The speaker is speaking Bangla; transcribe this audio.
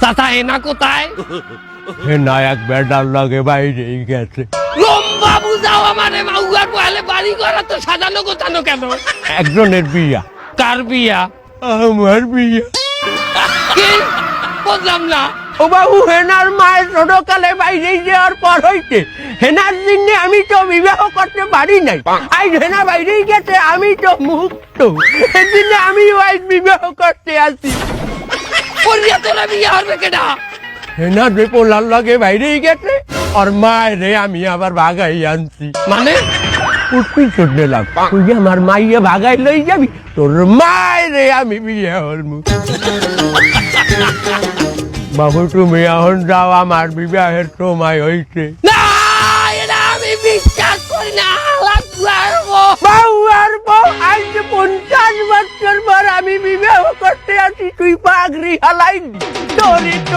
চাচা হেনা কোথায়? হেনা এক বেটার লাগে বাইরেই গেছে। লম্বা বুঝাও আমারে, মাউয়ার বহালে বাড়ি ঘর তো সাজানো গোছানো কেন? একজনের বিয়া। কার বিয়া? আমার বিয়া। কি বুঝলাম না। ও বাবু, হেনার মায়ের ছোটকালে বাইরে যাওয়ার পর হইতে হেনার জন্য আমি তো বিবাহ করতে পারি নাই। আজ হেনা বাইরেই গেছে, আমি তো মুক্ত। সেদিন আমি আজ বিবাহ করতে আসি। করিয়া তোরা বিয়া হবে কেডা? হেনা যে পোলার লাগে বাইরেই গেছে, আর মায়ের আমি আবার ভাগাই আনছি। মানে উঠবি চলে লাগ, তুই আমার মাইয়া ভাগাই লই যাবি, তোর মায়ের আমি বিয়ে হলমু। বাবু তুমি এখন যাও, আমার বিবাহের সময় হইছে। না, এটা আমি বিশ্বাস করি না। বাবু আর বউ, আজ 50 বছর পর আমি বিবাহ করতে আসি, তুই পাগড়ি হালাইনি। তোরই তো